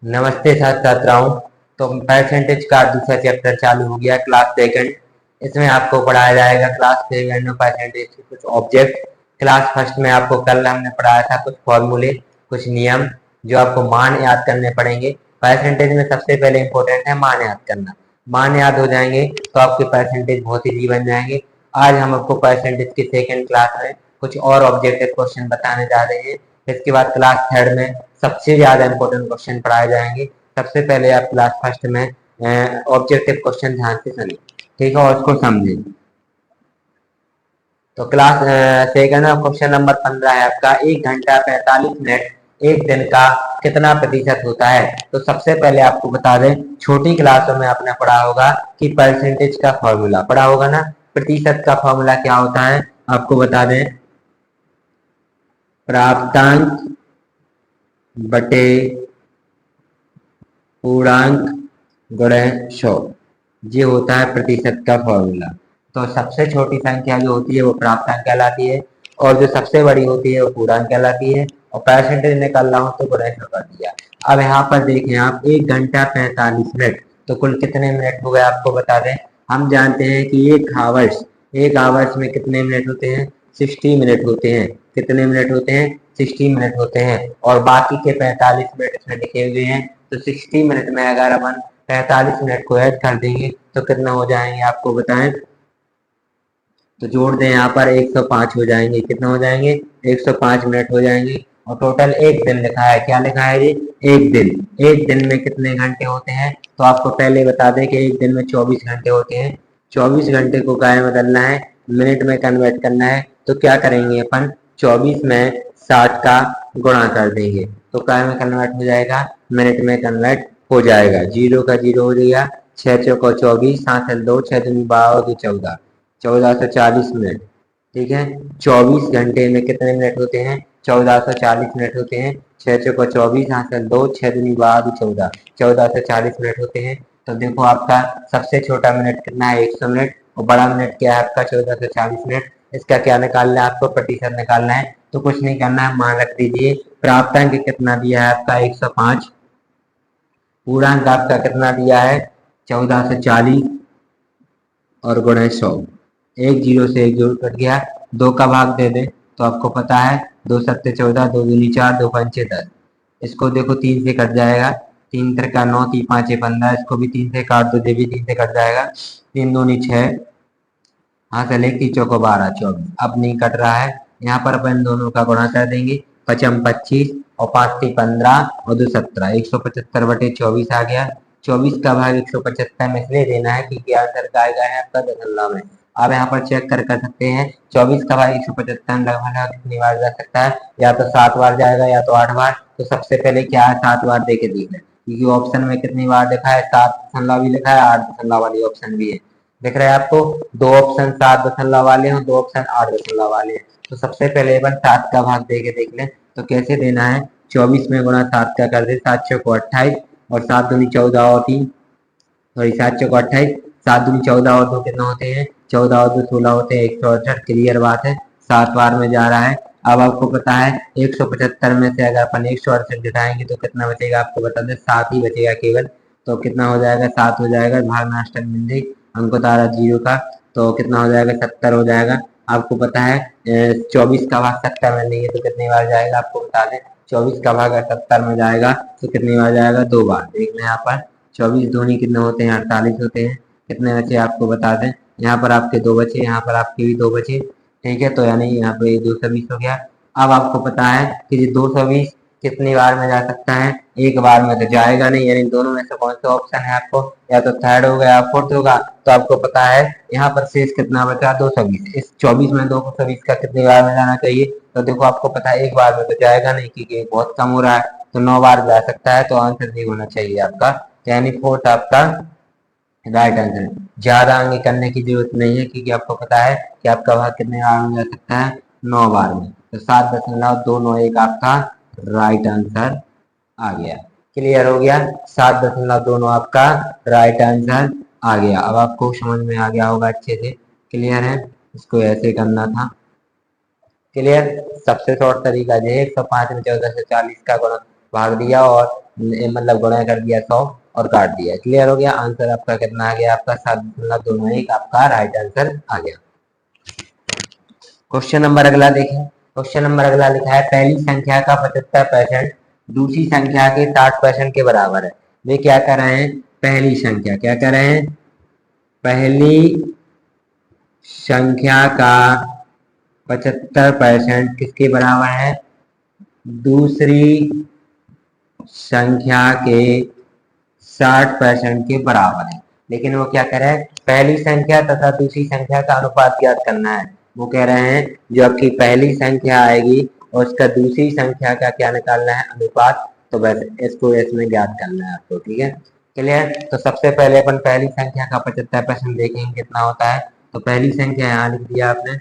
नमस्ते छात्र छात्राओं। तो परसेंटेज का दूसरा चैप्टर चालू हो गया, क्लास सेकंड। इसमें आपको पढ़ाया जाएगा क्लास सेकंड में परसेंटेज के कुछ ऑब्जेक्ट। क्लास फर्स्ट में आपको कल हमने पढ़ाया था कुछ फॉर्मूले, कुछ नियम जो आपको मान याद करने पड़ेंगे। परसेंटेज में सबसे पहले इंपॉर्टेंट है मान याद करना। मान याद हो जाएंगे तो आपके परसेंटेज बहुत ईजी बन जाएंगे। आज हम आपको परसेंटेज की सेकंड क्लास में कुछ और ऑब्जेक्टिव क्वेश्चन बताने जा रहे हैं। इसके बाद क्लास थर्ड में सबसे ज्यादा इंपॉर्टेंट क्वेश्चन पढ़ाए जाएंगे। सबसे पहले आप क्लास फर्स्ट में ऑब्जेक्टिव क्वेश्चन ध्यान से सुनिए, ठीक है, और उसको समझिए। तो क्लास सेकंड में क्वेश्चन नंबर 15 है आपका, 1 घंटा 45 मिनट एक दिन का कितना प्रतिशत होता है। तो सबसे पहले आपको बता दें, छोटी क्लासों में आपने पढ़ा होगा कि परसेंटेज का फॉर्मूला पढ़ा होगा ना। प्रतिशत का फॉर्मूला क्या होता है आपको बता दें, प्राप्तांक बटे पूर्णांक गुणे 100, ये होता है प्रतिशत का फॉर्मूला। तो सबसे छोटी संख्या जो होती है वो प्राप्तांक कहलाती है, और जो सबसे बड़ी होती है वो पूर्णांक कहलाती है। और परसेंटेज निकालना हो तो गुणे 100 कर दिया। अब यहाँ पर देखें आप, 1 घंटा 45 मिनट, तो कुल कितने मिनट हो गए आपको बता दें। हम जानते हैं कि एक आवर्स में कितने मिनट होते हैं, 60 मिनट होते हैं। कितने मिनट होते हैं, 60 मिनट होते हैं। और बाकी के 45 मिनट इसमें लिखे हुए हैं। तो 60 मिनट में अगर अपन 45 मिनट को ऐड कर देंगे तो कितना हो जाएंगे आपको बताएं। तो जोड़ दें, यहाँ पर 105 हो जाएंगे। कितना हो जाएंगे, 105 मिनट हो जाएंगे। और टोटल एक दिन लिखा है, क्या लिखा है जी, एक दिन। एक दिन में कितने घंटे होते हैं, तो आपको पहले बता दें कि एक दिन में 24 घंटे होते हैं। 24 घंटे को क्या में बदलना है, मिनट में कन्वर्ट करना है। तो क्या करेंगे अपन, 24 में 60 का गुणा कर देंगे तो क्या में कन्वर्ट हो जाएगा, मिनट में कन्वर्ट हो जाएगा। जीरो का जीरो हो जाएगा, 6 चौको 24, 7 2, 6 दूनी 12 1440 मिनट। ठीक है, 24 घंटे में कितने मिनट होते हैं, 1440 मिनट होते हैं। 6 चौको 24, 8 2, 6 दूनी 12 14, 1440 मिनट होते हैं। तो देखो आपका सबसे छोटा मिनट कितना है, 100 मिनट, और बड़ा मिनट क्या है आपका, 1440 मिनट। इसका क्या निकालना है आपको, प्रतिशत निकालना है। तो कुछ नहीं करना है, मान रख दीजिए। प्राप्तांक कितना दिया है आपका, 105। पूर्णांक आपका कितना दिया है, 1440, और गुणा 100। एक जीरो से एक जीरो कट गया, दो का भाग दे दे तो आपको पता है, 2 सत्ते 14, 2 दूनी 4, 2 पंचे 10। इसको देखो 3 से कट जाएगा, 3 त्रिका 9, 3 5 15, इसको भी 3 से काट दो, ये भी 3 से कट जाएगा। 3 दूनी 6, हाँ चले, 3 चौको 12 24। अब नहीं कट रहा है, यहाँ पर अपन दोनों का गुणा कर देंगे। 5 25, और 5 3 15, और 2 17, 175/24 आ गया। 24 का भाग 175 में इसलिए देना है क्योंकि आंसर का आएगा है आपका दशमलव में। आप यहाँ पर चेक कर सकते हैं, 24 का भाग 175 लगभग कितनी बार जा सकता है, या तो 7 बार जाएगा या तो 8 बार। तो सबसे पहले क्या है, 7 बार दे के देख लें, क्योंकि ऑप्शन में कितनी बार लिखा है, 7 दशमलव भी लिखा है, 8 दशमलव वाली ऑप्शन भी है। दिख रहा है आपको, दो ऑप्शन 7 दशमलव वाले हैं, दो ऑप्शन 8 दशमलव वाले हैं। तो सबसे पहले अपन 7 का भाग दे के देख लें, तो कैसे देना है, 24 में गुणा 7 का कर दे, 7 चौको 28, और 7 दूनी 14 और 3, सॉरी 7 चौको 28, 7 दूनी 14 और 2 कितना होते हैं, 14 और 2 16 होते हैं, 168। क्लियर बात है, 7 बार में जा रहा है। अब आपको पता है 175 में से अगर अपन 168 घटाएंगे तो कितना बचेगा आपको बता दें, 7 ही बचेगा केवल। तो कितना हो जाएगा, 7 हो जाएगा, भाग नाश्ता बिंदी अंक तारा जीरो का। तो कितना हो जाएगा, 70 हो जाएगा। आपको पता है 24 का भाग 70 में नहीं है तो कितनी बार जाएगा आपको बता दें, 24 का भाग 70 में जाएगा तो कितनी बार जाएगा, 2 बार। देख लें यहाँ पर, 24 दूनी कितने होते हैं, 48 होते हैं। कितने बचे आपको बता दें, यहाँ पर आपके 2 बचे, यहाँ पर आपके भी 2 बचे। ठीक है, तो यानी यहाँ पे 220 हो गया। अब आपको पता है कि 220 कितनी बार में जा सकता है, एक बार में तो जाएगा नहीं, यानी दोनों में से कौन सा ऑप्शन है आपको, या तो थर्ड होगा या फोर्थ होगा। तो आपको पता है यहाँ पर शेष कितना बचा, 220। इस 24 में 220 का कितनी बार में जाना चाहिए, तो देखो आपको पता है एक बार में तो जाएगा नहीं क्योंकि बहुत कम हो रहा है। तो 9 बार जा सकता है, तो आंसर नहीं होना चाहिए आपका, यानी फोर्थ आपका राइट आंसर है। ज्यादा आगे करने की जरूरत नहीं है क्योंकि आपको पता है कि आपका भाग कितने बार में जा सकता है, 9 बार में। तो 7.291 आपका राइट आंसर आ गया। क्लियर हो गया, 7.2 आपका राइट आंसर आ गया। अब आपको समझ में आ गया होगा अच्छे से, क्लियर है, इसको ऐसे करना था। क्लियर, सबसे शॉर्ट तरीका जो है, 105 में 14 से 40 का गुणा भाग दिया और मतलब गुणा कर दिया 100 और काट दिया। क्लियर हो गया। आंसर आपका कितना आ गया? आपका 7.21 आपका राइट आंसर आ गया। क्वेश्चन नंबर अगला देखें। क्वेश्चन नंबर अगला लिखा है पहली संख्या का 75% दूसरी संख्या के 60% के बराबर है। वे क्या कर रहे हैं? पहली संख्या क्या कर रहे हैं? पहली संख्या का 75% किसके बराबर है? दूसरी संख्या के 60% के बराबर है। लेकिन वो क्या कह रहे हैं? पहली संख्या तथा दूसरी संख्या का अनुपात ज्ञात करना है। वो कह रहे हैं जो आपकी पहली संख्या आएगी और उसका दूसरी संख्या का क्या निकालना है? अनुपात। तो बस इसको इसमें ज्ञात करना है आपको। ठीक है, क्लियर। तो सबसे पहले अपन पहली संख्या का 75% देखेंगे कितना होता है। तो पहली संख्या यहाँ लिख दिया आपने,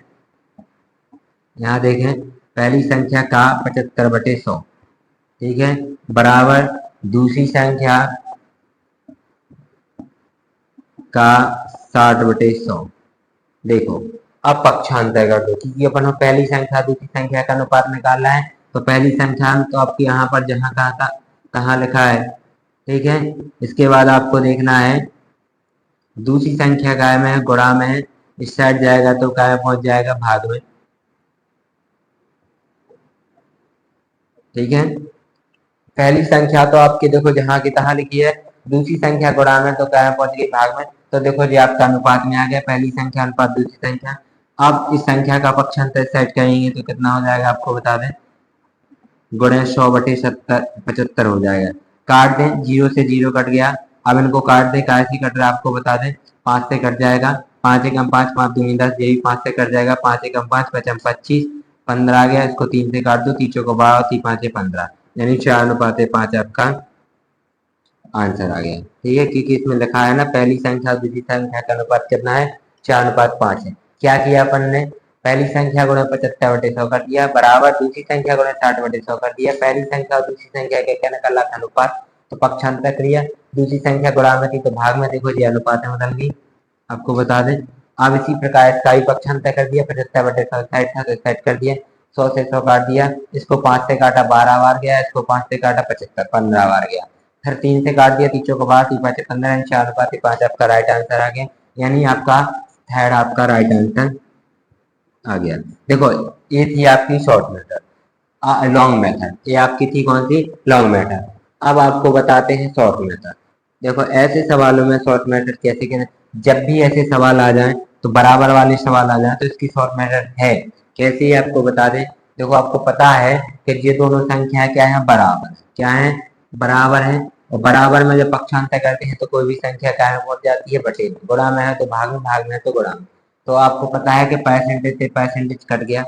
यहाँ देखें पहली संख्या का 75/100, ठीक है, बराबर दूसरी संख्या का 60/100। देखो अब पक्षांतर कर दो, क्योंकि अपन पहली संख्या दूसरी संख्या का अनुपात निकालना है। तो पहली संख्या तो आपकी यहाँ पर जहाँ कहा था, कहाँ लिखा है, ठीक है। इसके बाद आपको देखना है दूसरी संख्या काय में है? गुणा में है। इस साइड जाएगा तो काय में पहुंच जाएगा? भाग में। ठीक है, पहली संख्या तो आपकी देखो जहां की तहां लिखी है, दूसरी संख्या गुणा में तो क्या पहुंच गई? भाग में। तो देखो जी आपका अनुपात में आ गया, पहली संख्या अनुपात दूसरी संख्या। अब इस संख्या का पक्षांतर सेट करेंगे तो कितना हो जाएगा आपको बता दें, गुणे 100/75 हो जाएगा। काट दें, 0 से 0 कट गया। अब इनको काट दें, कैसे कट रहा है आपको बता दें, 5 से कट जाएगा। 5 एकम 5, 5 दूनी 10, ये भी 5 से कट जाएगा। 5 एकम 5, 5 25, 15 आ गया। इसको 3 से काट दो, तीसों को 12, 3 5 15, यानी 4:5 आपका आंसर आ गया। ठीक है, क्योंकि इसमें लिखा है ना पहली संख्या दूसरी संख्या का अनुपात कितना है? 4:5 है। क्या किया अपन ने? पहली संख्या गुणे 75/100 कर दिया, बराबर दूसरी संख्या गुणे 60/100 कर दिया। पहली संख्या और दूसरी संख्या का क्या निकाला था? अनुपात। तो पक्षांतर क्रिया, दूसरी संख्या गुणा में थी तो भाग में। देखो जी अनुपात में बदल गई, आपको बता दें। अब इसी प्रकार इसका भी पक्षांतर कर दिया, 75/100 साइड था तो साइड कर दिया। 100 से 100 काट दिया, इसको 5 से काटा 12 बार गया, इसको 5 से काटा 75 15 बार गया। फिर 3 से काट दिया, तीसों को बाहर, 3 5 15, 4:5 आपका राइट आंसर आ गया। यानी आपका थर्ड आपका राइट आंसर आ गया। देखो ये थी आपकी शॉर्ट मेथड, लॉन्ग मेथड। ये आपकी थी कौन सी? Long method. अब आपको बताते हैं शॉर्ट मेथड। देखो ऐसे सवालों में शॉर्ट मेथड कैसे करें? जब भी ऐसे सवाल आ जाएं तो बराबर वाले सवाल आ जाए तो इसकी शॉर्ट मेथड है। कैसे ही आपको बता दें। देखो आपको पता है कि ये दोनों संख्याएं क्या है? बराबर। क्या है? बराबर है। और बराबर में जब पक्षांतर करते हैं तो कोई भी संख्या क्या है? पहुंच जाती है बटे में। गुणा में है तो भाग में, भाग में है तो गुणा में। तो आपको पता है कि परसेंटेज से परसेंटेज कट गया।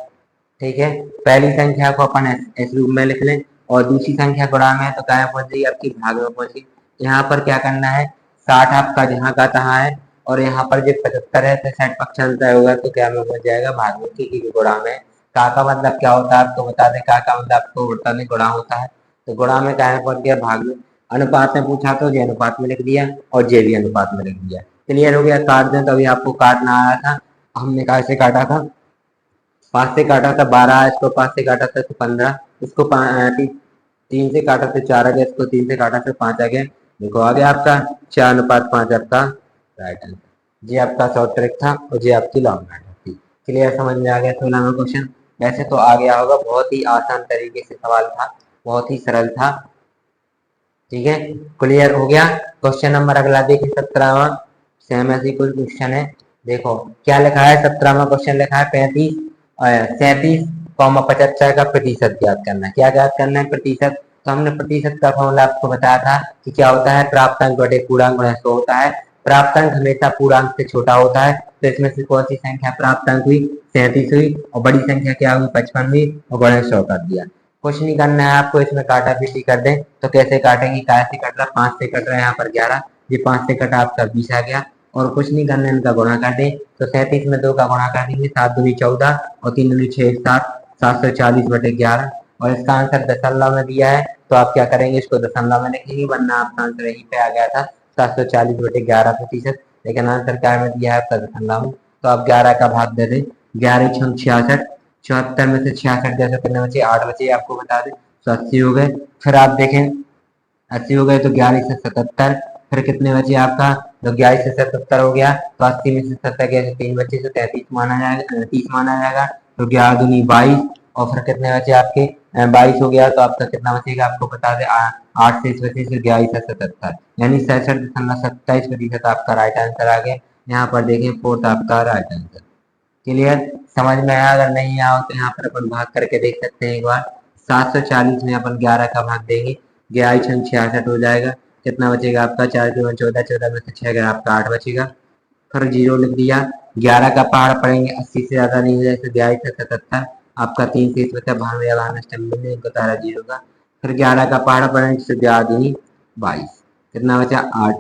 ठीक है, पहली संख्या को अपन इस रूप में लिख लें और दूसरी संख्या गुणा में है तो क्या पहुंच गई? आपकी भाग में पहुंच गई। यहाँ पर क्या करना है? 60 आपका जहाँ का तहाँ है और यहाँ पर जब 75 है तो 60 पक्षांतर होगा तो क्या में पहुंच जाएगा? भाग में, क्योंकि गुणा में। का मतलब क्या होता है आपको बता दें? का मतलब आपको बता दें गुणा होता है। तो गुणा में क्या में पहुंच गया? भाग में। अनुपात में पूछा तो जे अनुपात में लिख दिया और जे भी अनुपात में लिख दिया। क्लियर हो गया। काट दें तो अभी आपको काटना आया था, हमने कैसे काटा था? 5 से काटा था 12, इसको 5 से काटा था तो 15, इसको 3 से काटा तो 4 आ गया, इसको 3 से काटा तो 5 आ गया। देखो आ गया आपका 4:5 आपका राइट आंसर। ये आपका शॉर्ट ट्रिक था और ये आपकी लॉन्ग मेथड थी। क्लियर, समझ में आ गया 16वां नंबर क्वेश्चन? वैसे तो आ गया होगा, बहुत ही आसान तरीके से सवाल था, बहुत ही सरल था। ठीक है, क्लियर हो गया। क्वेश्चन नंबर अगला देखिए 17वां, सेम ऐसी कोई क्वेश्चन है। देखो क्या लिखा है? 17वां क्वेश्चन लिखा है 37,75 का प्रतिशत ज्ञात करना है। क्या ज्ञात करना है? प्रतिशत। तो हमने प्रतिशत का फॉर्मूला आपको बताया था कि क्या होता है? प्राप्तांक बटे पूर्णांक गुणा 100 होता है। प्राप्तांक हमेशा पूर्णांक से छोटा होता है। तो इसमें से कौन सी संख्या प्राप्तांक हुई? 37 हुई। और बड़ी संख्या क्या हुई? 55 हुई और गुणा 100 कर दिया। कुछ नहीं करना है आपको, इसमें काटा पीटी कर दें। तो कैसे काटेंगे? कैसे कट रहा? 5 से कट रहा है, यहाँ पर 11, ये 5 से कटा आपका 20 आ गया। और कुछ नहीं करना है, इनका गुणा कर दें। तो 37 में 2 का गुणा कर देंगे, 7 दूनी 14 और 3 दूनी 6 7, 740/11। और इसका आंसर दशमलव में दिया है तो आप क्या करेंगे? इसको दशमलव में लिखेंगे, वरना आपका आंसर यहीं पे आ गया था 740/11%। लेकिन आंसर क्या में दिया है आपका? दशमलव में। तो आप 11 का भाग दे दें, 11 6 66, 74 में से 66 जैसे कितने बचे? 8 बचे, आपको बता दें। तो 80 हो गए। फिर आप देखें 80 हो गए तो 11 से 77, फिर कितने बचे आपका, तो 11 से 77 हो गया, तो 80 में से 70 गए तो 3 बचे, तो 33 माना जाएगा, 30 माना जाएगा, तो 11 दूनी 22, और फिर कितने बचे आपके, 22 हो गया, तो आपका कितना बचेगा आपको बता दें, 8 से इस वजह से 11 से 77, यानी 67.27% आपका राइट आंसर आ गया। यहाँ पर देखें फोर्थ आपका राइट आंसर। क्लियर, समझ में आया? अगर नहीं आया हो तो यहाँ पर अपन भाग करके देख सकते हैं एक बार। 740 में अपन 11 का भाग देंगे, 11 छंग 66 हो जाएगा, कितना बचेगा आपका, 4 दूनी 14, 14 में से 6 गया आपका 8 बचेगा, फिर जीरो लिख दिया। 11 का पहाड़ पड़ेंगे, 80 से ज्यादा नहीं हो जाए तो 11 से 77, आपका 3 से इस बचा 92 लगाना स्टैम्प को तारा जीरो का, फिर 11 का पहाड़ पड़ेंगे तो 11 दूनी 22, कितना बचा 8।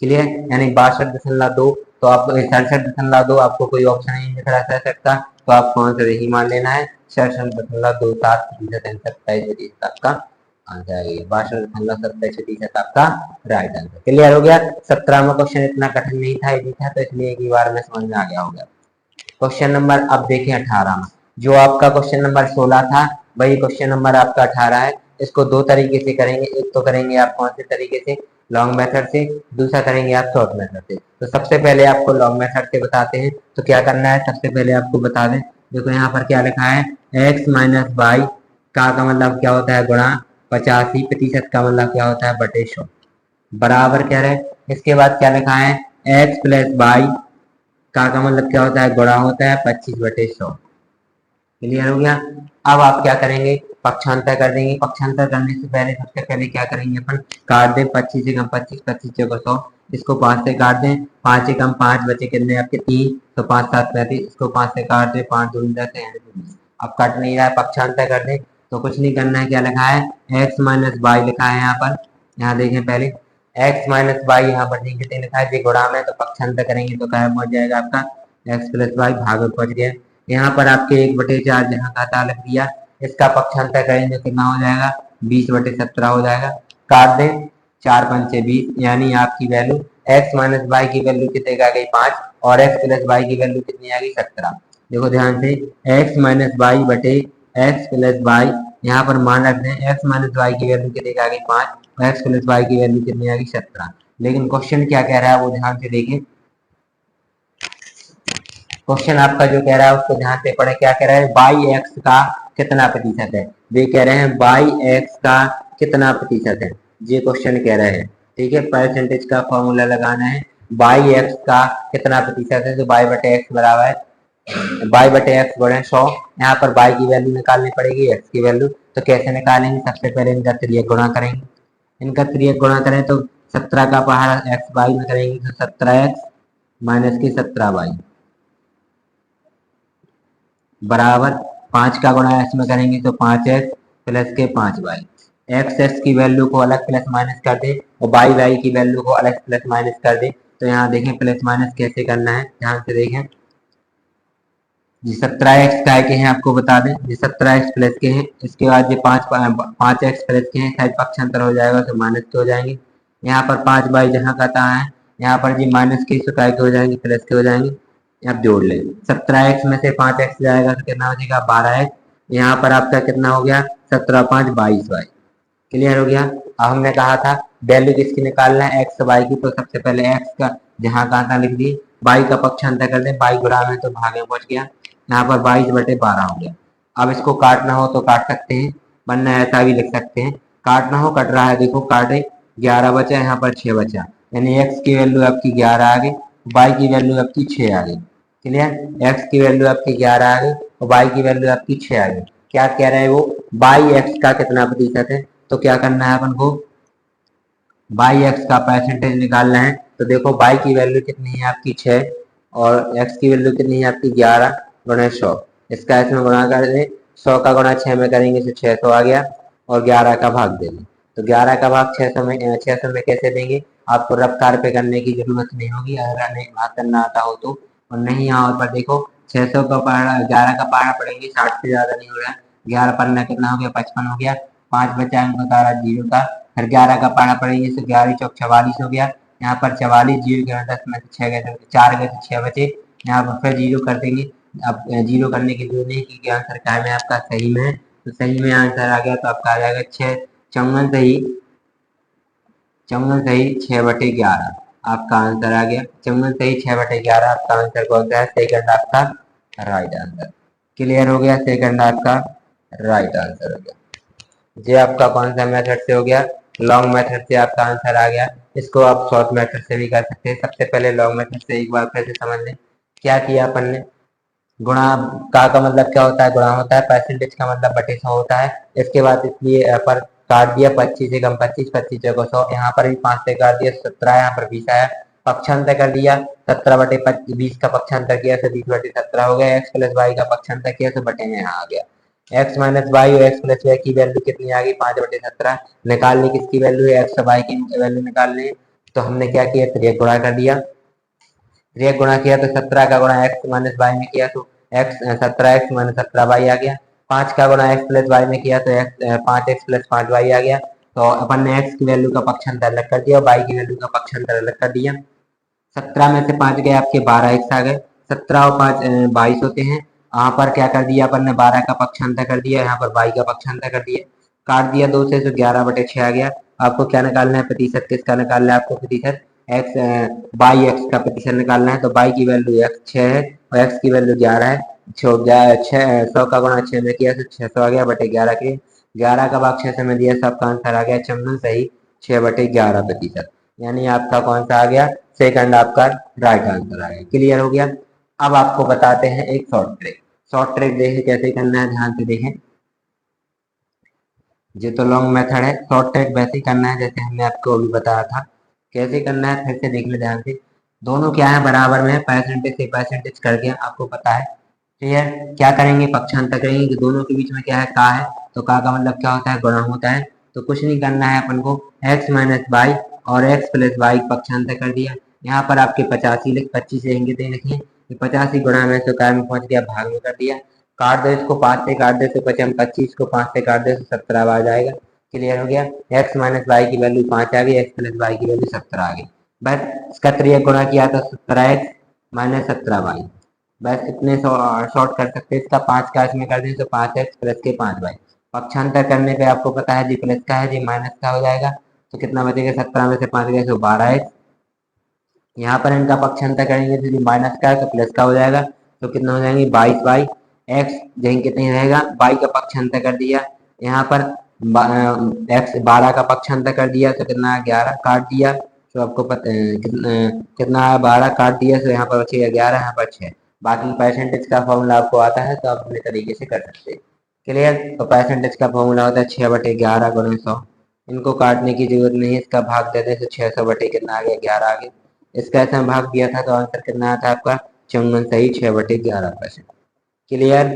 क्लियर, यानी 62.2, तो आप 67.2 आपको कोई ऑप्शन नहीं दिख रहा सकता, तो आपको आंसर यही मान लेना है 67.27% आपका आंसर है, 62.27% आपका राइट आंसर। क्लियर हो गया? 17वां क्वेश्चन इतना कठिन नहीं था, इजी था, तो इसलिए एक ही बार में समझ में आ गया होगा। क्वेश्चन नंबर अब देखें 18, जो आपका क्वेश्चन नंबर 16 था वही क्वेश्चन नंबर आपका 18 है। इसको दो तरीके से करेंगे, एक तो करेंगे आप कौन से तरीके से, लॉन्ग मेथड से, दूसरा करेंगे आप शॉर्ट मेथड से। तो सबसे पहले आपको लॉन्ग मेथड से बताते हैं, तो क्या करना है, सबसे पहले आपको बता दें, देखो यहाँ पर क्या लिखा है, x माइनस वाई का मतलब क्या होता है, गुणा 85% का मतलब क्या होता है, बटे 100, बराबर कह रहे हैं। इसके बाद क्या लिखा है, x प्लस वाई का मतलब क्या होता है, गुणा होता है 25/100। क्लियर हो गया? अब आप क्या करेंगे, पक्षांतर कर देंगे। पक्षांतर करने से पहले सबसे पहले क्या करेंगे अपन, काट दें 25 से कम 25, 25 से 100, इसको 5 से काट दें, 5 से कम 5 बचे कितने आपके 3, तो 5 7 35, इसको 5 से काट दें, 5 2 10 है, अब कट नहीं रहा है, पक्षांतर कर दें, तो कुछ नहीं करना है, क्या लिखा है, x माइनस वाई लिखा है यहाँ पर, यहाँ देखें पहले x माइनस वाई, यहाँ पर कितने लिखा है, जी गुणा में, तो पक्षांतर करेंगे तो क्या पहुंच जाएगा आपका x प्लस वाई, भाग में पहुंच गया। यहाँ पर आपके 1/4 जहाँ का था लिख दिया, इसका पक्षांतर करेंगे तो कितना हो जाएगा, 20/17 हो जाएगा, काट दें, 4 पंचे 20, यानी आपकी वैल्यू x माइनस वाई की वैल्यू कितने आ गई 5, और x प्लस वाई की वैल्यू कितनी आ गई 17। देखो ध्यान से, x माइनस वाई बटे x प्लस वाई, यहाँ पर मान रखते हैं x माइनस वाई की वैल्यू कितनी आ गई 5, और x प्लस वाई की वैल्यू कितनी आ गई 17। लेकिन क्वेश्चन क्या कह रहा है वो ध्यान से देखें, क्वेश्चन आपका जो कह रहा है उसको ध्यान से पढ़े, क्या कह रहा है, बाई एक्स का कितना प्रतिशत है, वे कह रहे हैं बाई एक्स का कितना प्रतिशत है, ये क्वेश्चन कह रहे हैं। ठीक है, परसेंटेज का फॉर्मूला लगाना है, बाई एक्स का कितना प्रतिशत है, तो बाई बटे एक्स बराबर है बाई बटे एक्स गुणे 100, यहाँ पर बाई की वैल्यू निकालनी पड़ेगी, एक्स की वैल्यू, तो कैसे निकालेंगे, सबसे पहले इनका त्रियक गुणा करेंगे, इनका त्रियक गुणा करें तो 17 का पहाड़ा एक्स बाई में करेंगे तो 17x माइनस की 17y बराबर 5 का गुणा एक्स में करेंगे तो 5x प्लस के 5y, एक्स एक्स की वैल्यू को अलग प्लस माइनस कर दे और बाई वाई की वैल्यू को अलग प्लस माइनस कर दे, तो यहाँ देखें प्लस माइनस कैसे करना है, ध्यान से देखें, जी 17x का के हैं आपको बता दें, जी 17x प्लस के हैं, इसके बाद ये 5x प्लस के हैं, शायद पक्षांतर हो जाएगा तो माइनस के हो जाएंगे, यहाँ पर 5y जहाँ का तहाँ है, यहाँ पर जी माइनस के इकाई के हो जाएंगे, प्लस के हो जाएंगे, आप जोड़ लें, 17x में से 5x जाएगा तो कितना बचेगा 12x, यहाँ पर आपका कितना हो गया 17 5 22y। क्लियर हो गया? अब हमने कहा था वैल्यू किसकी निकालना है, एक्स वाई की, तो सबसे पहले एक्स का जहाँ कहा था लिख दी, बाई का पक्षांतर कर दें, बाई गुणा में तो भागे पहुंच गया, यहाँ पर 22/12 हो गया। अब इसको काटना हो तो काट सकते हैं, वरना ऐसा भी लिख सकते हैं, काटना हो कट रहा है, देखो काटे, 11 बचा, यहाँ पर 6 बचा, यानी एक्स की वैल्यू आपकी 11 आ गई, बाई की वैल्यू आपकी 6 आ गई। क्लियर, एक्स की वैल्यू आपकी 11 आ गई और बाई की वैल्यू आपकी 6 आ गई। क्या कह रहे हैं वो, बाई एक्स का कितना प्रतिशत है, तो क्या करना है अपन को, बाई एक्स का परसेंटेज निकालना है, तो देखो बाई की वैल्यू कितनी है आपकी 6 और एक्स की वैल्यू कितनी है आपकी 11 गुणा 100, इसका इसमें गुणा कर दें, 100 का गुणा 6 में करेंगे तो 600 आ गया और 11 का भाग देंगे, तो 11 का भाग 600 में कैसे देंगे, आपको रफ्तार पे करने की जरूरत नहीं होगी अगर नहीं भाग करना आता हो तो, और नहीं यहाँ पर देखो 600 का पहाड़ा 11 का पहाड़ा पड़ेंगे, 60 से ज्यादा नहीं हो रहा है, 11 पढ़ना कितना हो गया 55 हो गया, 5 बचा इनको तारा जीरो का, फिर 11 का पढ़ना पड़ेंगे तो 11 चौक 44 हो गया, यहाँ पर 44 जीरो के 10 में से 6 गए तो 4 गए तो 6 बचे, यहाँ पर फिर जीरो कर देंगे। अब जीरो करने की जरूरत नहीं क्योंकि आंसर क्या है में आपका सही में है, तो सही में आंसर आ गया, तो आपका आ जाएगा 6 54 सही चौवन सही 6/11 आपका आंसर आ गया। चौवन सही 6/11 आपका आंसर कौन सा है? सेकंड आपका राइट आंसर। क्लियर हो गया? सेकंड आपका राइट आंसर हो गया। ये आपका कौन सा मेथड से हो गया? लॉन्ग मेथड से आपका आंसर आ गया। इसको आप शॉर्ट मेथड से भी कर सकते हैं। सबसे पहले लॉन्ग मेथड से एक बार फिर से समझ लें। क्या किया अपन ने? गुणा का मतलब क्या होता है? गुणा होता है, परसेंटेज का मतलब बटे 100 होता है। इसके बाद इसलिए पर काट दिया 25 एकम 25, 25 जगह 100, यहाँ पर भी 5 से काट दिया 17, यहाँ पर 20 आया। पक्षांतर कर दिया 17/20 का पक्षांतर किया तो 20/17 हो गया। एक्स प्लस वाई का पक्षांतर किया तो बटे में यहाँ आ गया। एक्स माइनस वाई और एक्स प्लस वाई की वैल्यू कितनी आ गई? 5/17। निकालनी किसकी वैल्यू है? एक्स और वाई की वैल्यू निकालनी है। तो हमने क्या किया? त्रिक गुणा कर दिया। त्रिक गुणा किया तो 17 का गुणा एक्स माइनस वाई में किया तो एक्स 17x माइनस 17y आ गया। 5 का गुणा एक्स प्लस वाई में किया तो एक्स 5x प्लस 5y आ गया। तो अपन ने एक्स की वैल्यू का पक्षांतर अलग कर दिया और वाई की वैल्यू का पक्षांतर अलग कर दिया। 17 में से 5 गए आपके 12x आ गए। 17 और 5 22 होते हैं। यहाँ पर क्या कर दिया अपन ने? 12 का पक्षांतर कर दिया, यहाँ पर वाई का पक्षांतर कर दिया। काट दिया 2 से तो 11/6 आ गया। आपको क्या निकालना है? प्रतिशत किसका निकालना है आपको? प्रतिशत एक्स बाई एक्स का प्रतिशत निकालना है। तो बाई की वैल्यू एक्स 6 है और एक्स की वैल्यू 11 है। 100 का गुणा 6 में किया तो 600 आ गया बटे 11 के। 11 का भाग 6 से में दिया, सबका आंसर आ गया चंदन सही 6/11%। यानी आपका कौन सा आ गया? सेकंड आपका राइट आंसर आ गया। क्लियर हो गया? अब आपको बताते हैं एक शॉर्ट ट्रिक। शॉर्ट ट्रिक देखें कैसे करना है, ध्यान से देखें। ये तो लॉन्ग मेथड है, शॉर्ट ट्रिक वैसे ही करना है जैसे हमने आपको अभी बताया था। कैसे करना है फिर से देख ले ध्यान से। दोनों क्या है? बराबर में है, परसेंटेज से परसेंटेज करके आपको पता है। ठीक है? क्या करेंगे? पक्षांतर करेंगे कि दोनों के बीच में क्या है? का है। तो का मतलब क्या होता है? गुणा होता है। तो कुछ नहीं करना है अपन को, एक्स माइनस वाई और एक्स प्लस वाई पक्षांतर कर दिया। यहाँ पर आपके 85 लिख 25 रहेंगे तो लिखिए 85 गुणा में तो काय में पहुंच गया, भाग में कर दिया। काट दो इसको 5 से, काट दे तो बचे हम 25 को 5 से काट दे तो 17 आ जाएगा। क्लियर हो गया? एक्स माइनस वाई की वैल्यू 5 आ गई, एक्स प्लस वाई की वैल्यू 17 आ गई। बस इसका त्रिक गुणा किया तो 17x माइनस 17y। बस इतने शॉर्ट कर सकते हैं। इसका 5 का इसमें कर दें तो 5x प्लस के 5y। पक्षांतर करने पे आपको पता है जी प्लस का है जी माइनस का हो जाएगा। तो कितना बचेगा? 17 में से 5 गए तो 12x। यहाँ पर इनका पक्षांतर करेंगे तो जी माइनस का है तो प्लस का हो जाएगा। तो कितना हो जाएंगे? 22y। एक्स यही कितने रहेगा? वाई का पक्षांतर कर दिया। यहाँ पर एक्स 12 का पक्षांतर कर दिया तो कितना? 11 काट दिया तो आपको पता कितना 12 काट दिया तो यहाँ पर बचेगा 11, यहाँ पर 6। बाकी परसेंटेज का फॉर्मूला आपको आता है तो आप अपने तरीके से कर सकते हैं। क्लियर? तो परसेंटेज का फॉर्मूला होता है 6/11 गुणे 100। इनको काटने की जरूरत नहीं है, इसका भाग दे दे तो 600 बटे कितना आ गया? 11 आ गया। इसका ऐसा भाग दिया था तो आंसर कितना आता है आपका? 54 सही 6/11%। क्लियर?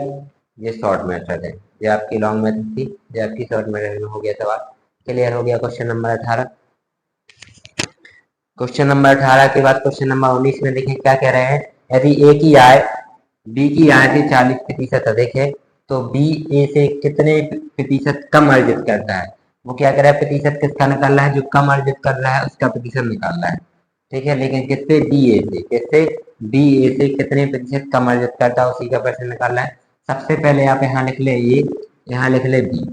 ये शॉर्ट मेथड है। ये आपकी लॉन्ग मेथड थी, ये आपकी शॉर्ट मेथड में हो गया सवाल। क्लियर हो गया? Question number 18। क्वेश्चन नंबर 18 के बाद क्वेश्चन नंबर 19 में देखें क्या कह रहे हैं। यदि ए की आय बी की आय से 40% अधिक है तो बी ए से कितने प्रतिशत कम अर्जित करता है? वो क्या कर रहा है? प्रतिशत किसका निकाल रहा है? जो कम अर्जित कर रहा है उसका प्रतिशत निकाल रहा है। ठीक है? लेकिन किससे? बी ए से। किससे? बी ए से कितने प्रतिशत कम अर्जित करता है उसी का प्रश्न निकाल रहा है। सबसे पहले आप यहाँ लिख ले ए, यहाँ लिख ले बी।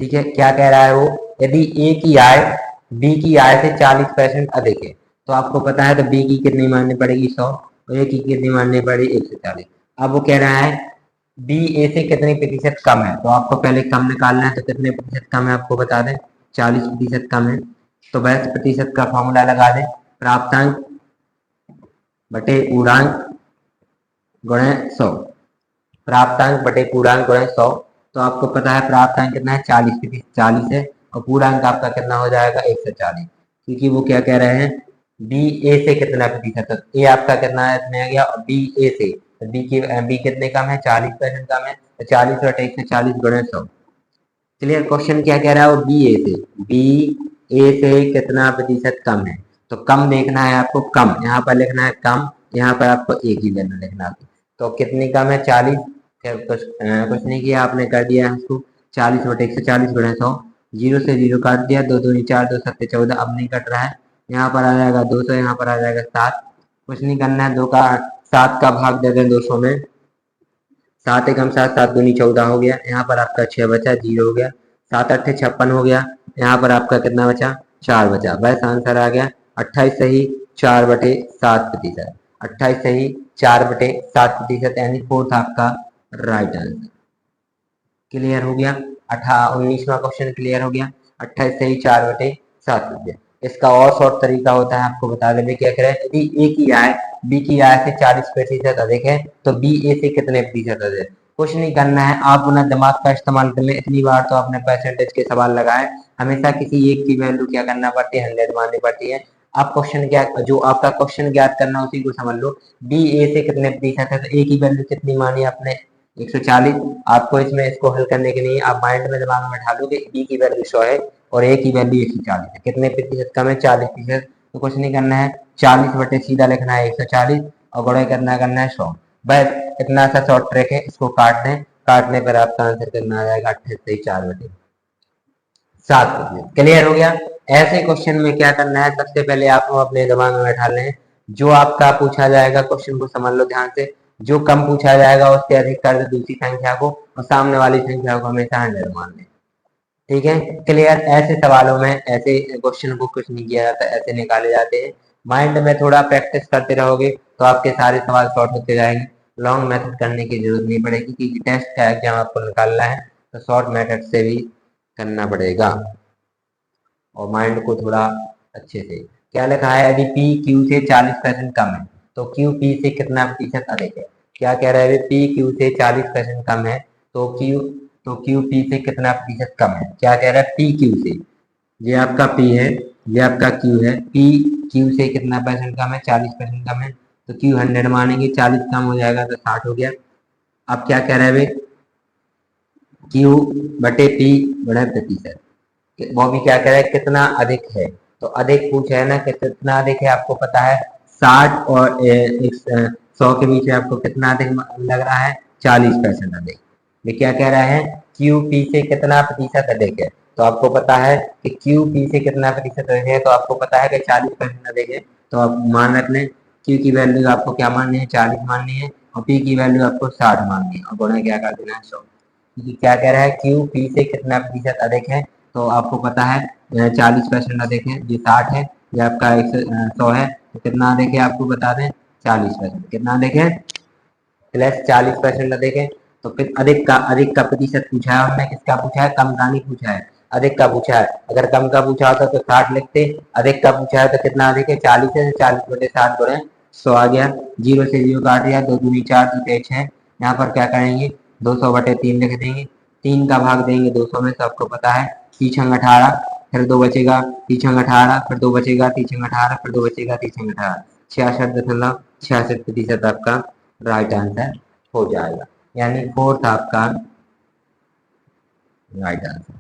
ठीक है? क्या कह रहा है वो? यदि ए की आय बी की आय से 40% अधिक है तो आपको पता है तो बी की कितनी माननी पड़ेगी? 100 और ए की कितनी माननी पड़ेगी? 140। अब वो कह रहा है बी ए से कितने प्रतिशत कम है, तो आपको पहले कम निकालना है। तो कितने प्रतिशत कम है आपको बता दें? 40% कम है। तो बस प्रतिशत का फॉर्मूला लगा दें, प्राप्तांक बटे पूर्णांक गुणे 100। प्राप्तांक बटे पूर्णांक गुणे 100। तो आपको पता है प्राप्तांक कितना है? 40 है और पूर्णांक आपका कितना हो जाएगा? 140। क्योंकि वो क्या कह रहे हैं? बी ए से कितना प्रतिशत? ए आपका कितना है? इतने आ गया। और बी ए से बी कितने कम है? 40% कम है। तो 40 बटे 140 गुणे 100। क्लियर? क्वेश्चन क्या कह रहा है? वो बी ए से, बी ए से कितना प्रतिशत कम है। तो कम देखना है आपको, कम यहाँ पर लिखना है कम, यहाँ पर आपको एक ही वैल्यू लिखना है। तो कितनी कम है? 40। कुछ नहीं किया आपने, कर दिया इसको 40 बटे 140 गुणे 100। 0 से 0 काट दिया, 2 दूनी 4, 2 सत्ते 14। अब नहीं कट रहा है। यहाँ पर आ जाएगा 200, यहाँ पर आ जाएगा 7। कुछ नहीं करना है, 7 का भाग दे दें 200 में। 7 एकम 7, 7 दूनी 14 हो गया। यहाँ पर आपका 6 बचा, 0 हो गया। 7 अट्ठे 56 हो गया। यहाँ पर आपका कितना बचा? 4 बचा, बस आंसर आ गया 28 सही 4/7%। 28 सही 4/7% यानी फोर्थ आपका राइट आंसर। क्लियर हो गया? 19वां क्वेश्चन क्लियर हो गया। 28 सही 4/7%। इसका और शॉर्ट तरीका होता है, आपको बता दें क्या करें। यदि ए की आय बी की आय से 40% अधिक है तो बी ए से कितने प्रतिशत अधिक? कुछ नहीं करना है, आप अपना दिमाग का इस्तेमाल कर लें। इतनी बार तो आपने परसेंटेज के सवाल लगाए, हमेशा किसी एक की वैल्यू क्या करना पड़ती है, 100 माननी पड़ती है। आप क्वेश्चन क्या, जो आपका क्वेश्चन ज्ञात करना उसी को समझ लो। बी ए से कितने प्रतिशत है, तो ए की वैल्यू कितनी मानी आपने, 140। आपको इसमें इसको हल करने के लिए आप माइंड में दिमाग में बैठा लो कि बी की वैल्यू 100 है और ए की वैल्यू 140 है। कितने प्रतिशत कम है, 40%। तो कुछ नहीं करना है, 40 बटे सीधा लिखना है 140 और गुणा करना है 100। बस इतना सा शॉर्ट ट्रिक है, इसको काट दें, काटने पर आपका आंसर करना आ जाएगा 28 4/7। क्लियर हो गया? ऐसे क्वेश्चन में क्या करना है, सबसे पहले आप अपने दिमाग में बैठा लें, जो आपका पूछा जाएगा क्वेश्चन को समझ लो ध्यान से। जो कम पूछा जाएगा उससे अधिक कर दे दूसरी संख्या को और सामने वाली संख्या को हमेशा 100 मान लें। ठीक है? क्लियर? ऐसे सवालों में ऐसे क्वेश्चन को कुछ नहीं किया जाता, ऐसे निकाले जाते हैं। माइंड में थोड़ा प्रैक्टिस करते रहोगे तो आपके सारे सवाल सॉर्ट होते जाएंगे। लॉन्ग मेथड करने की जरूरत नहीं पड़ेगी, क्योंकि टेस्ट का एग्जाम आपको निकालना है तो शॉर्ट मेथड से भी करना पड़ेगा। और माइंड को थोड़ा अच्छे से, क्या लिखा है, यदि पी क्यू से 40% कम है तो क्यू पी से कितना प्रतिशत अधिक है? क्या कह रहा है, पी क्यू से 40% कम है तो क्यू पी से कितना प्रतिशत कम है? क्या कह रहा है, पी क्यू से, ये आपका पी है, ये आपका क्यू है, पी क्यू से कितना परसेंट कम है, 40% कम है, तो क्यू 100 मानेंगे, 40 कम हो जाएगा तो 60 हो गया। अब क्या कह रहा है भाई, क्यू बटे पी बड़ा प्रतिशत, वो भी क्या कह रहा है, कितना अधिक है। तो अधिक पूछा है ना, कितना अधिक है आपको पता है, 60 और 100 के बीच में आपको कितना अधिक लग रहा है, 40% अधिक। ये क्या कह रहा है, क्यू पी से कितना प्रतिशत अधिक है। तो आपको पता है कि क्यू पी से कितना प्रतिशत अधिक है, तो आपको पता है कि 40% अधिक है। तो आप मान रख लें, क्यू की वैल्यू आपको क्या माननी है, 40 माननी है और पी की वैल्यू आपको 60 माननी है और गुणा क्या कर देना है 100। क्योंकि क्या कह रहा है, क्यू पी से कितना प्रतिशत अधिक है, तो आपको पता है 40% अधिक है, ये 60 है, ये आपका 100 है, तो कितना अधिक है आपको बता दें, 40%। कितना अधिक है, प्लस 40% अधिक है। तो फिर अधिक का प्रतिशत पूछा है हमने, किसका पूछा है, कम का नहीं पूछा है, अधिक का पूछा है। अगर कम का पूछा होता तो 60 लिखते, अधिक का पूछा है तो कितना अधिक है, 40 है, 40/7 गुणे 100 आ गया। 0 से 0 काट दिया, 2 दूनी 4 2 6। यहाँ पर क्या करेंगे, 200/3 लिख देंगे, 3 का भाग देंगे 200 में, सबको पता है, 3 18, फिर 2 बचेगा, 3 18, फिर 2 बचेगा, 3 18, फिर 2 बचेगा, 3 18, 66.66% आपका राइट आंसर हो जाएगा, यानी फोर्थ आपका राइट आंसर।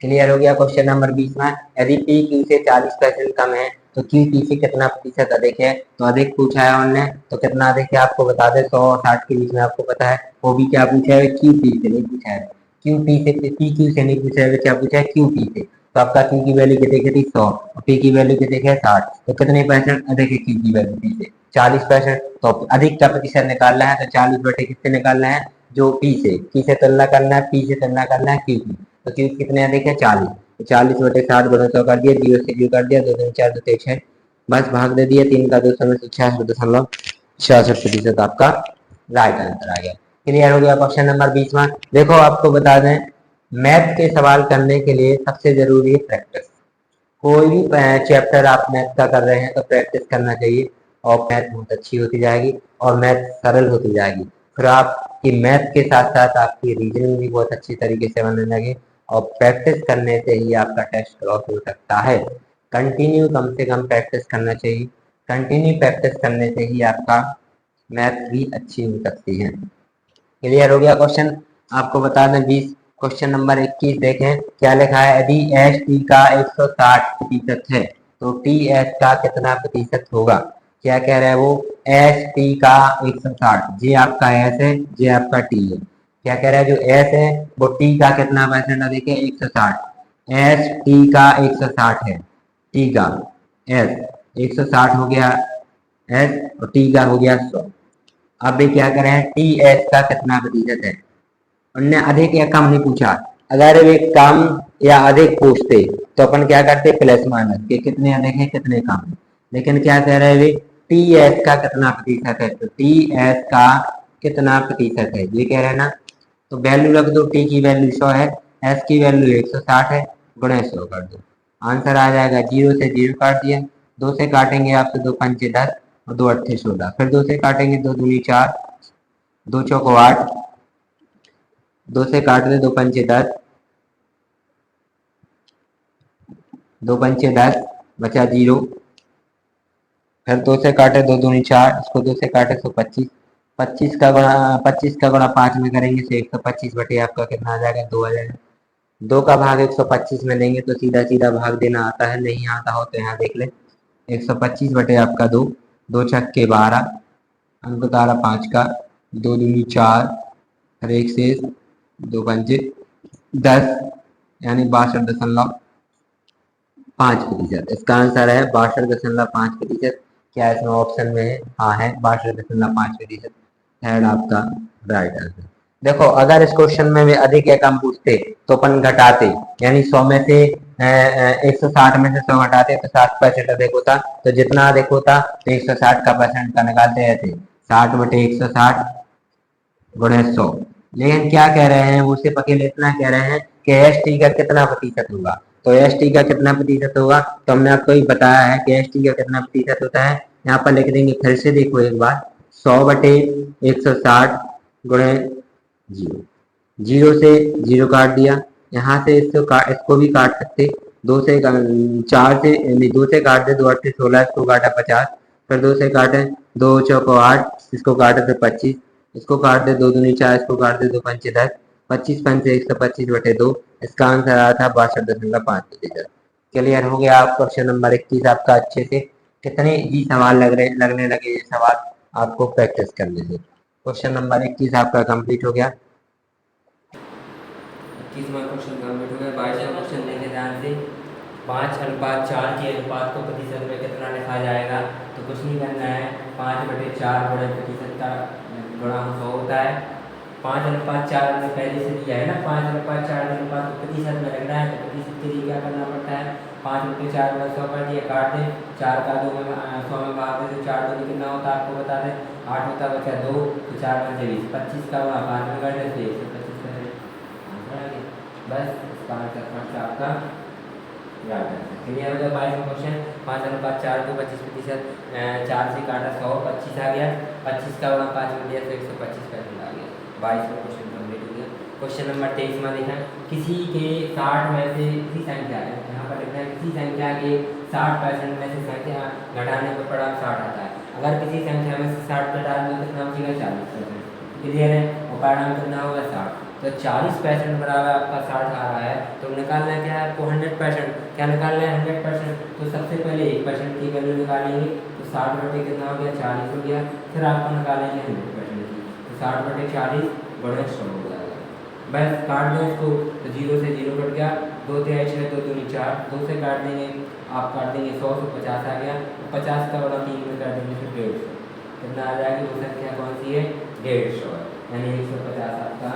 क्लियर हो गया? क्वेश्चन नंबर 20 में, यदि पी क्यू से 40% कम है तो क्यू पी से कितना प्रतिशत अधिक है? तो अधिक पूछा है हमने, तो कितना अधिक है आपको बता दे, 100 और 60 के बीच में आपको पता है। वो भी क्या पूछा है, क्यू पी से नहीं पूछा है, क्यू पी से, पी क्यू से नहीं पूछा है, क्या पूछा है, क्यू पी से। तो आपका क्यू की वैल्यू कितनी थी, 100 और पी की वैल्यू कितनी है, 60। तो कितने परसेंट अधिक है क्यू की वैल्यू पी से, 40%। तो अधिक का प्रतिशत निकालना है तो 40 बटे किससे निकालना है, जो पी से तुलना करना है, पी से तुलना करना है क्यू की। तो क्यू कितने अधिक है, 40। तो 40/60 गुणा 100 कर दिया, 0 से 0 कर दिया, 2 दूनी 4 2 6, बस भाग दे दिया, 3 का 200 में 66.66% आपका राइट आंसर आ गया। क्लियर हो गया? क्वेश्चन नंबर 20 में देखो, आपको बता दें, मैथ के सवाल करने के लिए सबसे जरूरी है प्रैक्टिस। कोई भी चैप्टर आप मैथ का कर रहे हैं तो प्रैक्टिस करना चाहिए और मैथ बहुत अच्छी होती जाएगी और मैथ सरल होती जाएगी। फिर आपकी मैथ के साथ साथ आपकी रीजनिंग भी बहुत अच्छी तरीके से बनने लगे और प्रैक्टिस करने से ही आपका टेस्ट क्रॉस हो सकता है। कंटिन्यू कम से कम प्रैक्टिस करना चाहिए, कंटिन्यू प्रैक्टिस करने से ही आपका मैथ भी अच्छी हो सकती है। क्लियर हो गया? क्वेश्चन आपको बता दें 20, क्वेश्चन नंबर 21 देखें, क्या लिखा है, यदि एच टी का 160% है तो टी एच का कितना प्रतिशत होगा? क्या कह रहा है वो, एच टी का 160, जी आपका एस है, जी आपका टी है। क्या कह रहा है, जो एस है वो टी का कितना परसेंट अधिक है, 160। एस टी का 160 है, टी का एस 160 हो गया एस और टी का हो गया 100। अब भी क्या करें, टी एच का कितना प्रतिशत है, उनने अधिक या कम नहीं पूछा, अगर वे कम या अधिक पूछते तो अपन क्या करते, प्लस माइनस के कितने अधिक है कितने कम है। लेकिन क्या कह रहे हैं वे, टी एस का कितना प्रतिशत है, तो टी एस का कितना प्रतिशत है ये कह रहे हैं ना। तो वैल्यू रख दो, टी की वैल्यू 100 है, एस की वैल्यू 160 है, गुणे 100 कर दो, आंसर आ जाएगा। जीरो से जीरो काट दिया, दो से काटेंगे आपसे, दो पंचे 10 और दो अट्ठे 16, फिर दो से काटेंगे, दो दूनी 4, दो चौको 8, दो से काट दे, दो पंचे 10, दो पंचे 10, बचा जीरो, फिर दो से काटे, दो दूनी 4, इसको दो से काटे तो 25, 25 का गुणा 5 में करेंगे तो 125 बटे आपका कितना आ जाएगा, 2 आ जाएगा। 2 का भाग 125 में देंगे तो सीधा सीधा भाग देना आता है, नहीं आता हो तो यहाँ देख ले, 125 बटे आपका 2, दो छक्के 12, अंक तारा 5 का, दो दूनी 4, और एक से दो पंचे 10, यानी 62.5%। इसका आंसर है 62.5%। क्या इसमें ऑप्शन में है, हाँ है 62.5%, थर्ड आपका राइट आंसर। देखो अगर इस क्वेश्चन में भी अधिक या कम पूछते तो अपन घटाते, यानी 100 में से 160 में से 100 घटाते तो 60% अधिक होता, तो जितना अधिक होता तो 160 का परसेंट का निकालते रहते, 60 बटे 160 गुणे 100। लेकिन क्या कह रहे हैं, वो सिर्फ अकेले इतना कह रहे हैं कि एस टी का कितना प्रतिशत होगा। तो एस टी का कितना प्रतिशत होगा, तो हमने आपको ही बताया है कि एस टी का कितना प्रतिशत होता है, यहाँ पर लिख देंगे, फिर से देखो एक बार, 100 बटे 160 गुणे जीरो, जीरो से जीरो काट दिया, यहाँ से इसको भी काट सकते, दो से 4 से नहीं, दो से काट दे, दो अट्ठे 16, इसको काटा 50, फिर दो से काटे, दो चौको 8, इसको काटे तो 25, इसको काट दे, दो दूनी 4, इसको काट दे, दो पंचे 10, 25 पंचे 125 बटे 2, इसका आंसर आया था 62.5%। क्लियर हो गया आप क्वेश्चन नंबर 21 आपका अच्छे से। कितने इजी सवाल लगने लगे ये सवाल आपको प्रैक्टिस करने से। क्वेश्चन नंबर 21 आपका कंप्लीट हो गया। 21वां क्वेश्चन कंप्लीट हो गया। 22वां क्वेश्चन देखें ध्यान से, 5:4 के अनुपात को प्रतिशत में कितना लिखा जाएगा। तो कुछ नहीं करना है, 5/4 बड़े प्रतिशत का गुणा 100 होता है। 5:4 हमने पहले से दिया है ना, 5:4 के अनुपात को प्रतिशत में रखना है, तो प्रतिशत के लिए क्या करना पड़ता है, 5/4 में 100 कर दिया, काट दें, 4 का 2 में 100 में भाग दें तो 4 दूनी कितना होता है आपको बता दें, 8 होता, बचा 2, तो 4 पंचे 20, 25 का गुणा 5 में कर दें तो 125 कर दें, आंसर आ गया। बस इसका आंसर फर्स्ट आपका राइट आंसर। क्लियर हो गया। 22वां क्वेश्चन, 5:4 को 25%, 4 से काटा 100, 25 आ गया, 25 का गुणा 5 में दिया तो 125% आ गया। 22वां क्वेश्चन कंप्लीट हो गया। क्वेश्चन नंबर 23 में देखा, किसी के 60 में से किसी संख्या है, यहाँ पर लिखना है किसी संख्या के 60% में से संख्या घटाने पर परिणाम 60 आता है। अगर किसी संख्या में से 60 घटा दें तो कितना बचेगा, 40%। क्लियर है, और परिणाम कितना होगा 60, तो 40% बराबर आपका 60 आ रहा है, तो निकालना क्या है आपको 100%, क्या निकालना है 100%, तो सबसे पहले 1% की वैल्यू निकालेंगे, तो 60 बटे कितना हो गया 40 हो गया, फिर आपको निकालेंगे 100% की, तो 60 बटे 40 बड़े 100 हो जाएगा। बस काट दें इसको, तो 0 से 0 कट गया, 2 3 6 2 दूनी 4, 2 से काट देंगे, आप काट देंगे 100 से 50 आ गया, 50 का बड़ा 3 में कर देंगे फिर 150, कितना आ जाएगी, वो संख्या कौन सी है 150 है, यानी 150 आपका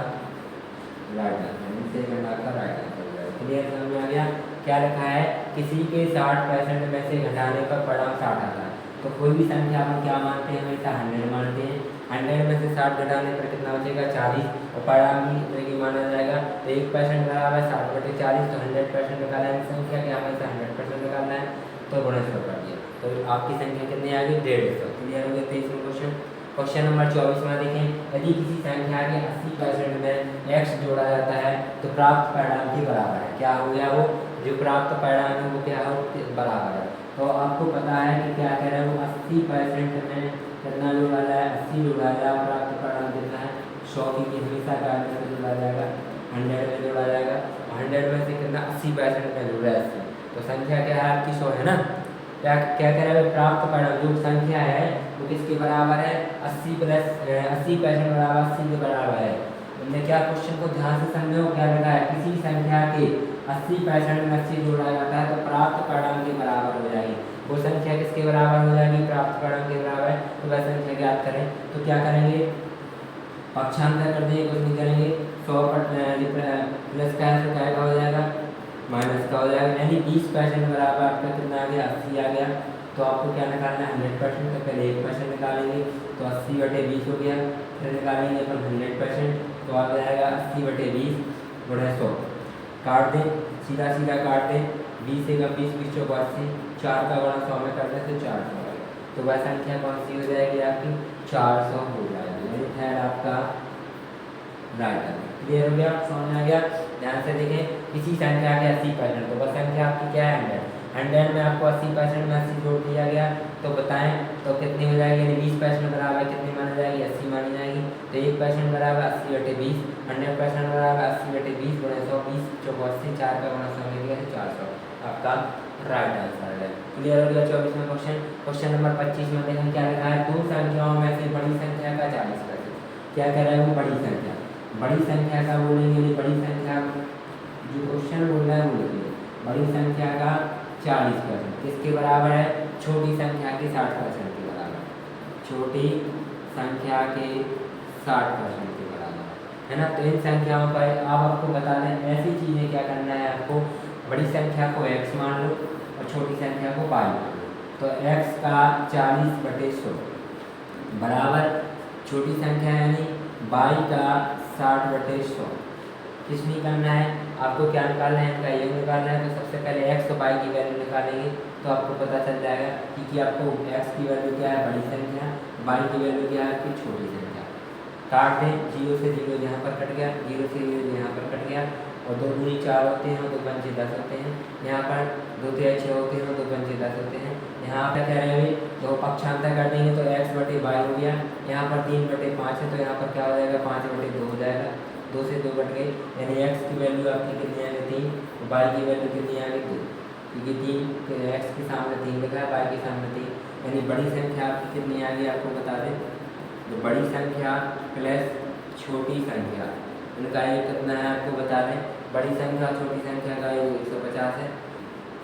राइट आंसर, सेकंड आपका राइट आंसर हो जाएगा। क्लियर समझ में आ गया। क्या लिखा है, किसी के 60% में से घटाने पर परिणाम 60 आता है। तो कोई भी संख्या हम क्या मानते हैं, हमेशा 100 मानते हैं, 100 में से 60 घटाने पर कितना बचेगा 40, और परिणाम भी इतने की माना जाएगा, तो 1% बराबर 60 बटे 40, तो 100% निकाला है संख्या के, हमेशा 100% निकालना है, तो गुणा 100 कर दिया, तो आपकी संख्या कितनी आ गई 150। क्लियर हो गया 23वां क्वेश्चन। क्वेश्चन नंबर 24 में देखें, यदि किसी संख्या के 80% में x जोड़ा जाता है तो प्राप्त परिणाम के बराबर है। क्या हो गया, वो जो प्राप्त परिणाम है वो क्या हो बराबर है। तो आपको पता है कि क्या कह रहे हैं, वो 80% में कितना जोड़ा जाए, 80 जोड़ा जाए, प्राप्त परिणाम कितना है 100 की हमेशा का में जोड़ा जाएगा, 100 में जोड़ा जाएगा, 100 में से कितना 80% में जोड़ा है 80, तो संख्या क्या है आपकी 100 है ना। क्या क्या कह रहा है, प्राप्त परिणाम जो संख्या है वो किसके बराबर है, 80% बराबर 80 के बराबर है। हमने क्या क्वेश्चन को ध्यान से समझो, क्या लिखा है, किसी संख्या के 80% में 80 जोड़ा जाता है तो प्राप्त परिणाम के बराबर हो जाएगी। वो संख्या किसके बराबर हो जाएगी, प्राप्त परिणाम के बराबर है, तो वह संख्या ज्ञात करें, तो क्या करेंगे पक्षांतर कर देंगे, कुछ नहीं करेंगे। 100 प्लस का है तो क्या का हो जाएगा, माइनस का हो जाएगा। यानी 20% बराबर आपका कितना आ गया, 80 आ गया। तो आपको क्या निकालना है, 100%। तो पहले 1% निकालेंगे, तो 80/20 हो गया। फिर निकालेंगे अपन 100%, तो आ जाएगा 80/20 गुणा 100। काट दें, सीधा सीधा काट दें, 20 एक 20 20 चौक 80, 4 का गुणा 100 में कर दें तो 400 आएगा। तो वह संख्या कौन सी हो जाएगी आपकी, 400 हो जाएगी। यानी थर्ड आपका राइट आंसर। क्लियर हो गया, समझ में आ गया। ध्यान से देखें, किसी संख्या के 80%, तो वह संख्या आपकी क्या है, 100 में आपको 80% में 80 जोड़ दिया गया, तो बताएं तो कितनी हो जाएगी। यानी 20% बराबर कितनी मानी जाएगी, 80 मानी जाएगी। तो 1% बराबर 80/20, 100% बराबर 80/20 गुणा 100, 20 चौक 80, 4 का गुणा 100 में गया तो 400 आपका राइट आंसर है। क्लियर हो गया। 24वां क्वेश्चन। क्वेश्चन नंबर 25 में देखें क्या लिखा है, दो संख्याओं में से बड़ी संख्या का 40%। क्या कह रहा है वो, बड़ी संख्या। बड़ी संख्या का बोलेंगे, बड़ी संख्या जो क्वेश्चन बोल रहा है वो लिखिए। बड़ी संख्या का 40% किसके बराबर है, छोटी संख्या के 60% के बराबर। छोटी संख्या के 60% के बराबर है ना। तो इन संख्याओं पर आप आपको बता दें, ऐसी चीज़ें क्या करना है आपको, बड़ी संख्या को x मान लो और छोटी संख्या को y मान लो। तो x का 40/100 बराबर छोटी संख्या यानी y का 60/100। किस नहीं करना है आपको, क्या निकालना है, इनका योग निकालना है। तो सबसे पहले x और y की वैल्यू निकालेंगे, तो आपको पता चल जाएगा कि आपको x की वैल्यू क्या है, बड़ी संख्या, y की वैल्यू क्या है, आपकी छोटी संख्या। काट दें, 0 से 0 यहाँ पर कट गया, 0 से 0 यहाँ पर कट गया, और 2 दूनी 4 होते हैं, 2 पंचे 10 होते हैं। यहाँ पर 2 तिहाई 6 होते हैं, 2 पंचे 10 होते हैं। यहाँ पर कह रहे हैं तो पक्षांतर कर देंगे तो x/y हो गया। यहाँ पर 3/5 है, तो यहाँ पर क्या हो जाएगा, 5/2 हो जाएगा। 2 से 2 कट गए, यानी x की वैल्यू आपकी कितनी आ गई, 3, y की वैल्यू कितनी आ गई, 2, क्योंकि 3 x के सामने 3 लिखा है, y के सामने 3, यानी बड़ी संख्या आपकी कितनी आ गई आपको बता दें। तो बड़ी संख्या प्लस छोटी संख्या, इनका योग कितना है आपको बता दें। बड़ी संख्या छोटी संख्या का योग 150 है।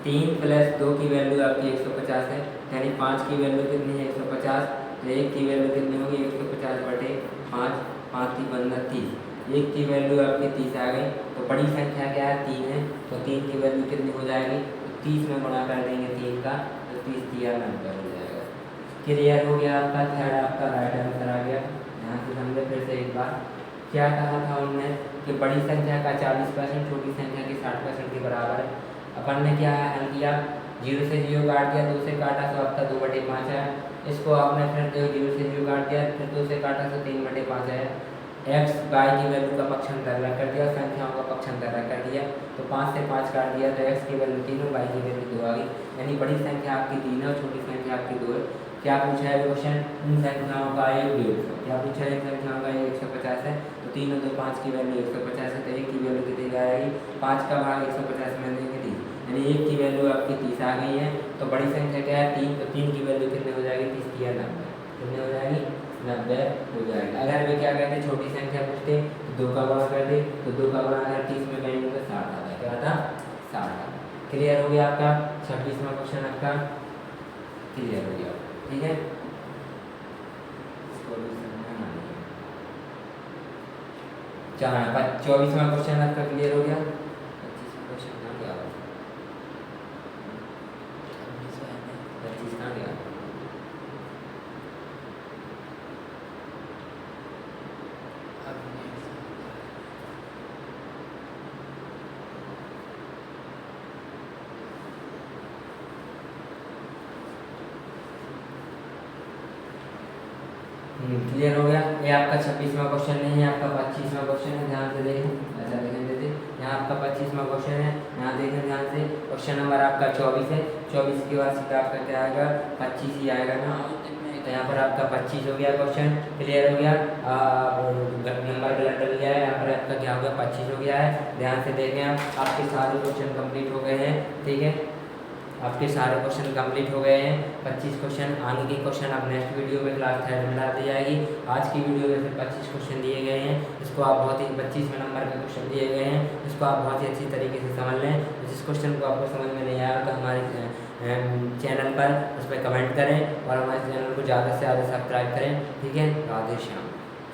3 + 2 की वैल्यू आपकी 150 है, यानी 5 की वैल्यू कितनी है, 150। 1 की वैल्यू कितनी होगी, 150/5, 5 की 15, 30। 1 की वैल्यू आपकी 30 आ गई। तो बड़ी संख्या क्या है, 3 है, तो 3 की वैल्यू कितनी हो जाएगी, तो 30 में गुणा कर देंगे 3 का, तो 30 दिया नंबर हो जाएगा। क्लियर हो गया आपका, थर्ड आपका राइट आंसर आ गया। यहाँ से समझे फिर से एक बार, क्या कहा था उनने कि बड़ी संख्या का 40%, छोटी संख्या के 60% के बराबर है। अपन ने क्या हल किया, 0 से 0 काट दिया, 2 से काटा तो आपका 2/5 है। इसको आपने फिर 0 से 0 काट दिया, फिर 2 से काटा तो 3/5 है। x y की वैल्यू का पक्षांतर अलग कर दिया, संख्याओं का पक्षांतर अलग कर दिया, तो 5 से 5 काट दिया, तो x की वैल्यू 3 और y की वैल्यू 2 आ गई। यानी बड़ी संख्या आपकी 3 है और छोटी संख्या आपकी 2 है। क्या पूछा है क्वेश्चन, इन संख्याओं का योग 150। क्या पूछा है, इन संख्याओं का योग 150 है, तो 3 और 2 5 की वैल्यू 150 है, तो 1 की वैल्यू कितनी आएगी, 5 का भाग 150 में देंगे 30, यानी 1 की वैल्यू आपकी 30 आ गई है। तो बड़ी संख्या क्या है, 3, तो 3 की वैल्यू कितनी हो जाएगी, 30 की 90, कितनी हो जाएगी, 90 हो जाएगी। अगर वे क्या कहते हैं, छोटी संख्या पूछते तो 2 का गुणा कर दे, तो 2 का गुणा अगर 30 में करेंगे तो 60 आता है, क्या आता, 60 आता। क्लियर हो गया आपका 26वां क्वेश्चन आपका क्लियर हो गया, ठीक है। चलो 24वां क्वेश्चन आपका क्लियर हो गया। 25वां क्वेश्चन कहाँ गया, 25 कहाँ गया, क्लियर हो गया। ये आपका 26वां क्वेश्चन नहीं है, आपका 25वां क्वेश्चन है, ध्यान से देखें, ऐसा देखें देते यहाँ आपका 25वां क्वेश्चन है, यहाँ देखें ध्यान से। क्वेश्चन नंबर आपका 24 है, 24 के बाद सीधा आपका क्या आएगा, 25 ही आएगा ना, तो यहाँ पर आपका 25 हो गया क्वेश्चन, क्लियर हो गया। नंबर गलत डल गया है, यहाँ पर आपका क्या हो गया, 25 हो गया है। ध्यान से देखें आप, आपके सारे क्वेश्चन कंप्लीट हो गए हैं, ठीक है, आपके सारे क्वेश्चन कंप्लीट हो गए हैं। 25 क्वेश्चन, आगे के क्वेश्चन आप नेक्स्ट वीडियो में क्लास 3 में डाल दी जाएगी। आज की वीडियो में सिर्फ 25 क्वेश्चन दिए गए हैं, इसको आप बहुत ही 25 नंबर के क्वेश्चन दिए गए हैं, इसको आप बहुत ही अच्छी तरीके से समझ लें। जिस क्वेश्चन को आपको समझ में नहीं आया तो हमारे चैनल पर उस पर कमेंट करें और हमारे चैनल को ज़्यादा से ज़्यादा सब्सक्राइब करें, ठीक है। राधे श्याम।